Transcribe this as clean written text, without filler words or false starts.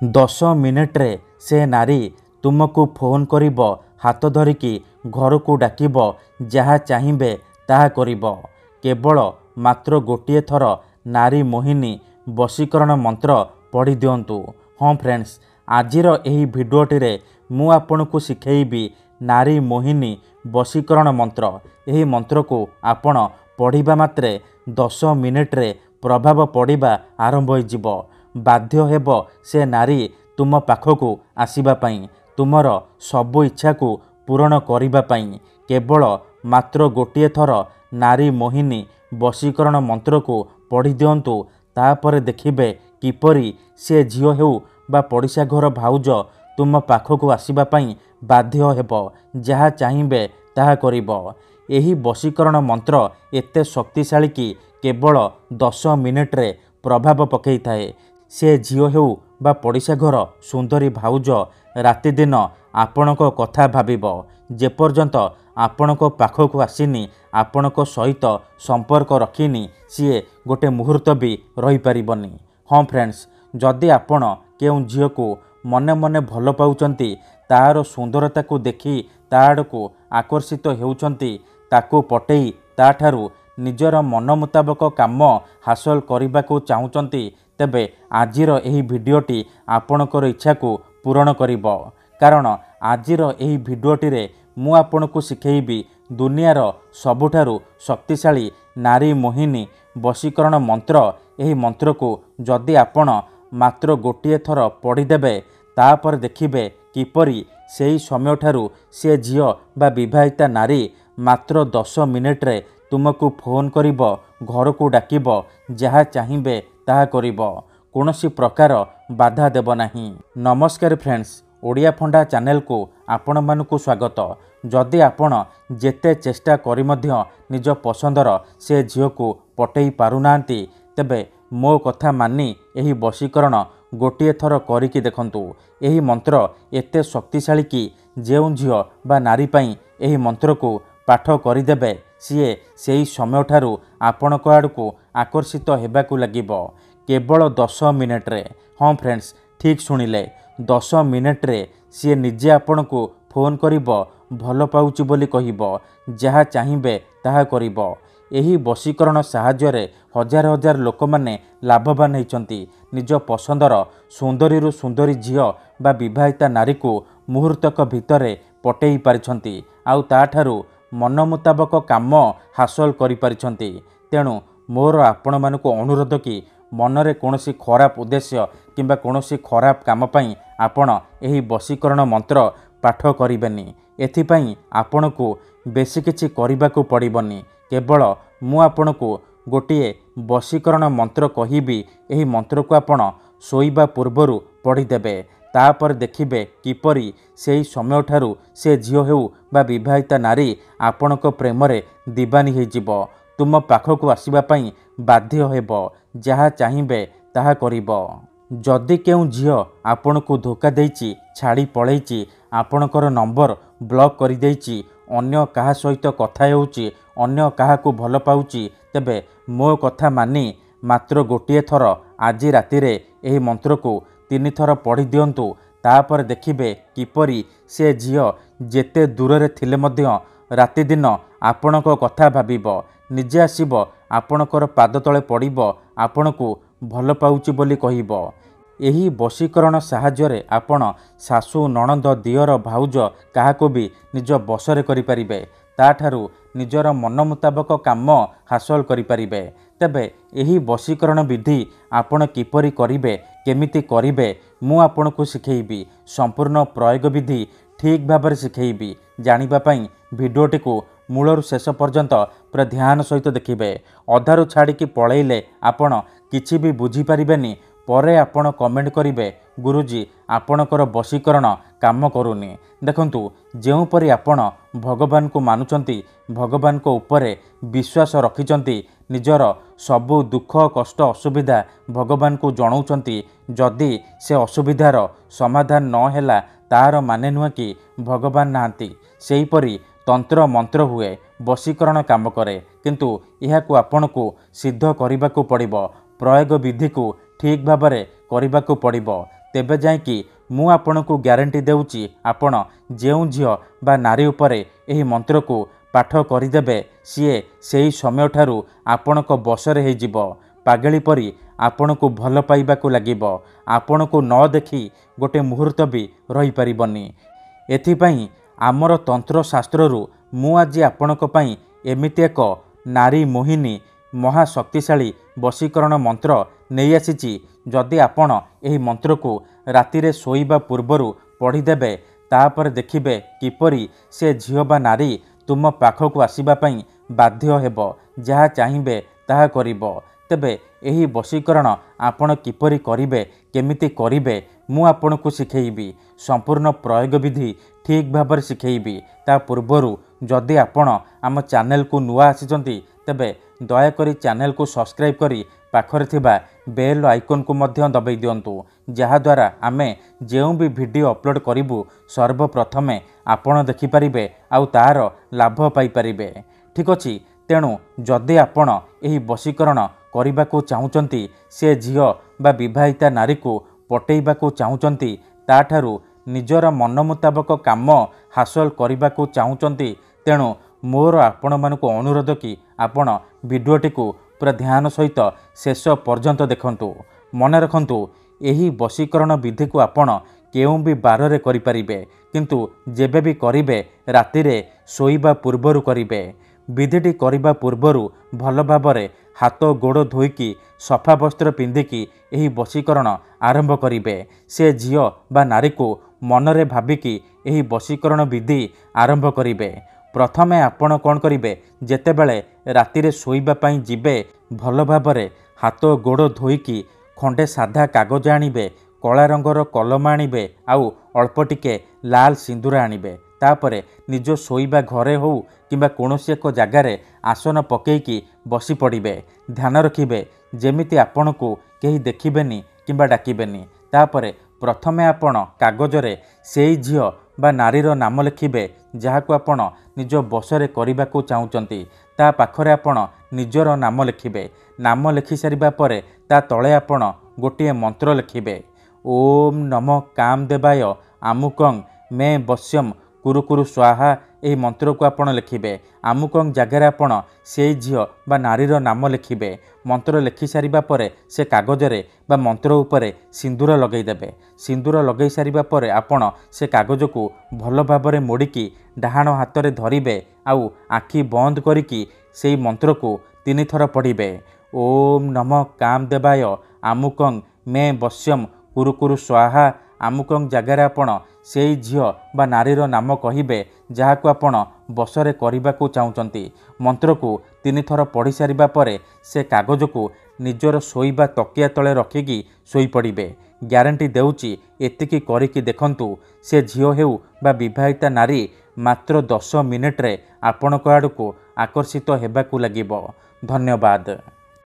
10 ମିନିଟ୍ରେ ସେ ନାରୀ ତୁମକୁ ଫୋନ୍ କରିବ, ହାତ ଧରିକି ଘରକୁ ଡାକିବ, ଯାହା ଚାହିଁବେ ତାହା କରିବ। କେବଳ ମାତ୍ର ଗୋଟିଏ ଥର ନାରୀ ମୋହିନୀ ବଶୀକରଣ ମନ୍ତ୍ର ପଢ଼ି ଦିଅନ୍ତୁ। ହଁ ଫ୍ରେଣ୍ଡସ୍, ଆଜିର ଏହି ଭିଡ଼ିଓଟିରେ ମୁଁ ଆପଣଙ୍କୁ ଶିଖେଇବି ନାରୀ ମୋହିନୀ ବଶୀକରଣ ମନ୍ତ୍ର। ଏହି ମନ୍ତ୍ରକୁ ଆପଣ ପଢ଼ିବା ମାତ୍ରେ 10 ମିନିଟ୍ରେ ପ୍ରଭାବ ପଡ଼ିବା ଆରମ୍ଭ ହୋଇଯିବ। ବାଧ୍ୟ ହେବ ସେ ନାରୀ ତୁମ ପାଖକୁ ଆସିବା ପାଇଁ, ତୁମର ସବୁ ଇଚ୍ଛାକୁ ପୂରଣ କରିବା ପାଇଁ। କେବଳ ମାତ୍ର ଗୋଟିଏ ଥର ନାରୀ ମୋହିନୀ ବଶୀକରଣ ମନ୍ତ୍ରକୁ ପଢ଼ି ଦିଅନ୍ତୁ। ତାପରେ ଦେଖିବେ କିପରି ସେ ଝିଅ ହେଉ ବା ପଡ଼ିଶା ଘର ଭାଉଜ ତୁମ ପାଖକୁ ଆସିବା ପାଇଁ ବାଧ୍ୟ ହେବ, ଯାହା ଚାହିଁବେ ତାହା କରିବ। ଏହି ବଶୀକରଣ ମନ୍ତ୍ର ଏତେ ଶକ୍ତିଶାଳୀ କି କେବଳ 10 ମିନିଟ୍ରେ ପ୍ରଭାବ ପକାଇଥାଏ। ସେ ଝିଅ ହେଉ ବା ପଡ଼ିଶା ଘର ସୁନ୍ଦରୀ ଭାଉଜ ରାତିଦିନ ଆପଣଙ୍କ କଥା ଭାବିବ। ଯେପର୍ଯ୍ୟନ୍ତ ଆପଣଙ୍କ ପାଖକୁ ଆସିନି, ଆପଣଙ୍କ ସହିତ ସମ୍ପର୍କ ରଖିନି, ସିଏ ଗୋଟେ ମୁହୂର୍ତ୍ତ ବି ରହିପାରିବନି। ହଁ ଫ୍ରେଣ୍ଡସ୍, ଯଦି ଆପଣ କେଉଁ ଝିଅକୁ ମନେ ମନେ ଭଲ ପାଉଛନ୍ତି, ତାହାର ସୁନ୍ଦରତାକୁ ଦେଖି ତା ଆଡ଼କୁ ଆକର୍ଷିତ ହେଉଛନ୍ତି, ତାକୁ ପଟେଇ ତାଠାରୁ ନିଜର ମନ ମୁତାବକ କାମ ହାସଲ କରିବାକୁ ଚାହୁଁଛନ୍ତି, ତେବେ ଆଜିର ଏହି ଭିଡ଼ିଓଟି ଆପଣଙ୍କର ଇଚ୍ଛାକୁ ପୂରଣ କରିବ। କାରଣ ଆଜିର ଏହି ଭିଡ଼ିଓଟିରେ ମୁଁ ଆପଣଙ୍କୁ ଶିଖେଇବି ଦୁନିଆର ସବୁଠାରୁ ଶକ୍ତିଶାଳୀ ନାରୀ ମୋହିନୀ ବଶୀକରଣ ମନ୍ତ୍ର। ଏହି ମନ୍ତ୍ରକୁ ଯଦି ଆପଣ ମାତ୍ର ଗୋଟିଏ ଥର ପଢ଼ିଦେବେ, ତାପରେ ଦେଖିବେ କିପରି ସେହି ସମୟଠାରୁ ସେ ଝିଅ ବା ବିବାହିତା ନାରୀ ମାତ୍ର 10 ମିନିଟ୍ରେ ତୁମକୁ ଫୋନ୍ କରିବ, ଘରକୁ ଡାକିବ, ଯାହା ଚାହିଁବେ ତାହା କରିବ। କୌଣସି ପ୍ରକାର ବାଧା ଦେବ ନାହିଁ। ନମସ୍କାର ଫ୍ରେଣ୍ଡସ୍, ଓଡ଼ିଆ ଫଣ୍ଡା ଚ୍ୟାନେଲକୁ ଆପଣମାନଙ୍କୁ ସ୍ୱାଗତ। ଯଦି ଆପଣ ଯେତେ ଚେଷ୍ଟା କରି ମଧ୍ୟ ନିଜ ପସନ୍ଦର ସେ ଝିଅକୁ ପଟେଇ ପାରୁନାହାନ୍ତି, ତେବେ ମୋ କଥା ମାନି ଏହି ବଶୀକରଣ ଗୋଟିଏ ଥର କରିକି ଦେଖନ୍ତୁ। ଏହି ମନ୍ତ୍ର ଏତେ ଶକ୍ତିଶାଳୀ କି ଯେଉଁ ଝିଅ ବା ନାରୀ ପାଇଁ ଏହି ମନ୍ତ୍ରକୁ ପାଠ କରିଦେବେ, ସିଏ ସେହି ସମୟଠାରୁ ଆପଣଙ୍କ ଆଡ଼କୁ ଆକର୍ଷିତ ହେବାକୁ ଲାଗିବ। କେବଳ 10 ମିନିଟ୍ରେ। ହଁ ଫ୍ରେଣ୍ଡସ୍, ଠିକ୍ ଶୁଣିଲେ, 10 ମିନିଟ୍ରେ ସିଏ ନିଜେ ଆପଣଙ୍କୁ ଫୋନ୍ କରିବ, ଭଲ ପାଉଛି ବୋଲି କହିବ, ଯାହା ଚାହିଁବେ ତାହା କରିବ। ଏହି ବଶୀକରଣ ସାହାଯ୍ୟରେ ହଜାର ହଜାର ଲୋକମାନେ ଲାଭବାନ ହୋଇଛନ୍ତି। ନିଜ ପସନ୍ଦର ସୁନ୍ଦରୀରୁ ସୁନ୍ଦରୀ ଝିଅ ବା ବିବାହିତା ନାରୀକୁ ମୁହୂର୍ତ୍ତକ ଭିତରେ ପଟେଇ ପାରିଛନ୍ତି, ଆଉ ତାଠାରୁ ମନ ମୁତାବକ କାମ ହାସଲ କରିପାରିଛନ୍ତି। ତେଣୁ ମୋର ଆପଣମାନଙ୍କୁ ଅନୁରୋଧ କି ମନରେ କୌଣସି ଖରାପ ଉଦ୍ଦେଶ୍ୟ କିମ୍ବା କୌଣସି ଖରାପ କାମ ପାଇଁ ଆପଣ ଏହି ବଶୀକରଣ ମନ୍ତ୍ର ପାଠ କରିବେନି। ଏଥିପାଇଁ ଆପଣଙ୍କୁ ବେଶୀ କିଛି କରିବାକୁ ପଡ଼ିବନି। କେବଳ ମୁଁ ଆପଣଙ୍କୁ ଗୋଟିଏ ବଶୀକରଣ ମନ୍ତ୍ର କହିବି, ଏହି ମନ୍ତ୍ରକୁ ଆପଣ ଶୋଇବା ପୂର୍ବରୁ ପଢ଼ିଦେବେ। ତାପରେ ଦେଖିବେ କିପରି ସେହି ସମୟଠାରୁ ସେ ଝିଅ ହେଉ ବା ବିବାହିତା ନାରୀ ଆପଣଙ୍କ ପ୍ରେମରେ ଦିବାନୀ ହୋଇଯିବ, ତୁମ ପାଖକୁ ଆସିବା ପାଇଁ ବାଧ୍ୟ ହେବ, ଯାହା ଚାହିଁବେ ତାହା କରିବ। ଯଦି କେଉଁ ଝିଅ ଆପଣଙ୍କୁ ଧୋକା ଦେଇଛି, ଛାଡ଼ି ପଳେଇଛି, ଆପଣଙ୍କର ନମ୍ବର ବ୍ଲକ୍ କରିଦେଇଛି, ଅନ୍ୟ କାହା ସହିତ କଥା ହେଉଛି, ଅନ୍ୟ କାହାକୁ ଭଲ ପାଉଛି, ତେବେ ମୋ କଥା ମାନି ମାତ୍ର ଗୋଟିଏ ଥର ଆଜି ରାତିରେ ଏହି ମନ୍ତ୍ରକୁ 3 ଥର ପଢ଼ି ଦିଅନ୍ତୁ। ତାପରେ ଦେଖିବେ କିପରି ସେ ଝିଅ ଯେତେ ଦୂରରେ ଥିଲେ ମଧ୍ୟ ରାତିଦିନ ଆପଣଙ୍କ କଥା ଭାବିବ, ନିଜେ ଆସିବ ଆପଣଙ୍କର ପାଦ ତଳେ ପଡ଼ିବ, ଆପଣଙ୍କୁ ଭଲ ପାଉଛି ବୋଲି କହିବ। ଏହି ବଶୀକରଣ ସାହାଯ୍ୟରେ ଆପଣ ଶାଶୁ, ନଣନ୍ଦ, ଦିଅର, ଭାଉଜ କାହାକୁ ବି ନିଜ ବଶରେ କରିପାରିବେ, ତାଠାରୁ ନିଜର ମନ ମୁତାବକ କାମ ହାସଲ କରିପାରିବେ। ତେବେ ଏହି ବଶୀକରଣ ବିଧି ଆପଣ କିପରି କରିବେ, କେମିତି କରିବେ, ମୁଁ ଆପଣଙ୍କୁ ଶିଖେଇବି। ସମ୍ପୂର୍ଣ୍ଣ ପ୍ରୟୋଗ ବିଧି ଠିକ୍ ଭାବରେ ଶିଖେଇବି। ଜାଣିବା ପାଇଁ ଭିଡ଼ିଓଟିକୁ ମୂଳରୁ ଶେଷ ପର୍ଯ୍ୟନ୍ତ ପୁରା ଧ୍ୟାନ ସହିତ ଦେଖିବେ। ଅଧାରୁ ଛାଡ଼ିକି ପଳେଇଲେ ଆପଣ କିଛି ବି ବୁଝିପାରିବେନି। ପରେ ଆପଣ କମେଣ୍ଟ କରିବେ, ଗୁରୁଜୀ ଆପଣଙ୍କର ବଶୀକରଣ କାମ କରୁନି। ଦେଖନ୍ତୁ, ଯେଉଁପରି ଆପଣ ଭଗବାନଙ୍କୁ ମାନୁଛନ୍ତି, ଭଗବାନଙ୍କ ଉପରେ ବିଶ୍ୱାସ ରଖିଛନ୍ତି, ନିଜର ସବୁ ଦୁଃଖ କଷ୍ଟ ଅସୁବିଧା ଭଗବାନଙ୍କୁ ଜଣାଉଛନ୍ତି, ଯଦି ସେ ଅସୁବିଧାର ସମାଧାନ ନ ହେଲା, ତାହାର ମାନେ ନୁହେଁ କି ଭଗବାନ ନାହାନ୍ତି। ସେହିପରି ତନ୍ତ୍ର ମନ୍ତ୍ର ହୁଏ, ବଶୀକରଣ କାମ କରେ, କିନ୍ତୁ ଏହାକୁ ଆପଣଙ୍କୁ ସିଦ୍ଧ କରିବାକୁ ପଡ଼ିବ। ପ୍ରୟୋଗ ବିଧିକୁ ଠିକ୍ ଭାବରେ କରିବାକୁ ପଡ଼ିବ। तेबे जाइकी मु आपणକୁ ग्यारंटी देउची आपण जेउ झियो बा नारी उपरे एही मंत्र को पाठ करिदेबे सीए सेही समय ठारू आपणक बसरे हे जिवो। पागली परी आपणକୁ भल पाइबाकू लागिबो। आपणକୁ न देखी गोटे मुहूर्त भी रही परिबनी। एथिपाई आमर तंत्र शास्त्ररू मु आज आपणक पई एमिति एक नारी मोहिनी महाशक्तिशाली वशीकरण मंत्र नहीं आसीची। जदि आपण एही मंत्र को रातिरे शोइबा पूर्वरु पढ़ीदेबे तापर देखिबे किपरि से झियो बा नारी तुम पाखक आसीबा पई बाध्य हेबो। जहा चाहिबे ताहा करिबो। तेबे एही वशीकरण आपण किपरि करिबे केमिति करिबे मु आपणको शिखेइबी। संपूर्ण प्रयोग विधि ठीक भाବରେ शिखेइबी। ता पूर्वरु जदि आपण आम चैनल को नुआ आसीचंती तेबे दयाकरी चैनल को सब्सक्राइब करी पाखरे थिबा बेल आइकन को मध्य दबाई दियंतु। जहा द्वारा आमे जेउ भी वीडियो अपलोड करिबु सर्वप्रथमे आपण देखि परिबे आउ तार लाभ पाई परिबे। ठीक अछि। तेणु जदि आपण एही वशीकरण करिबाकू चाहुचंती से झियो बा विवाहिता नारी को पटेइबाकू चाहुचंती ताठारू निजर मन मुताबक काम हासिल करिबाकू चाहुचंती तेणु मोर आपण मानकू अनुरोध कि आपण वीडियोटी को पूरा ध्यान सहित शेष पर्यंत देखंतु। मन रखंतु एही वशीकरण विधि को आपण केउ भी बार करि परिबे किंतु जेबे भी करिबे रातिरे सोइबा पूर्वरु करिबे। विधिटी करिबा पूर्वरु भल भाबरे हाथ गोड़ धोईकी सफा वस्त्र पिंधिकी एही वशीकरण आरंभ करिबे। से झियो बा नारी को मनरे भाबिकी एही वशीकरण विधि आरंभ करिबे। प्रथमे आपण कौन करिबे जेतेबेले रातिरे शोइबा पई जिबे भल भाबरे हाथ गोड़ धोईकी खंडे साधा कागज आनिबे, कला रंगर कलम आनिबे आउ अल्प टिके लाल सिंदूर आनिबे। तापरे निज शोइबा घरे हो किंबा कोनोसी एक जगारे आसन पकेइकी बसी पड़िबे। ध्यान रखिबे जेमिति आपणको केही देखिबेनी किंबा डाकिबेनी। तापरे प्रथमे आपण कागजरे सेई झियो बा नारीर नाम लिखिबे जहाको आपण निज बसरे करिबाकू चाहुचंती। ता पाखरे आपण निजर नाम लिखिबे। नाम लिखि सारिबा परे ता तळे आपण गोटिए मंत्र लिखिबे। ओम नमः कामदेवाय आमुकं मे वश्यम कुरुकुरु स्वाहा। एही मंत्र को आपण लिखिबे। आमुकं जगार आपण सेई झियो बा नारीर नाम लिखिबे। मंत्र लिखि सारिबा परे से कागजरे बा मंत्र उपरे सिंदूर लगेई देबे। सिंदूर लगेई सारिबा परे आपण से कागज को भल भाबरे मोड़िकी डाहाण हातरे धरिबे आउ आखि बंद करिकी सेई मंत्र को 3 थर पढ़िबे। ओम नमः कामदेवाय आमुकं मे वश्यम कुरुकुरु स्वाहा। आमुकं जगार आपण सेई झियो बा नारीर नाम कहिबे जहाको आपण बसरे करिबाकू चाहुचंती। मंत्र को 3 थर पढ़ी सारिबा परे से कागज को निजर शोइबा तकिया तले रखिकी शोई पड़िबे। ग्यारंटी देउची एतिकी करिकी देखंतु से झियो हेउ बा विवाहिता नारी मात्र 10 मिनिट रे आपणक आड़को आकर्षित हेबाकू लागिबो। धन्यवाद।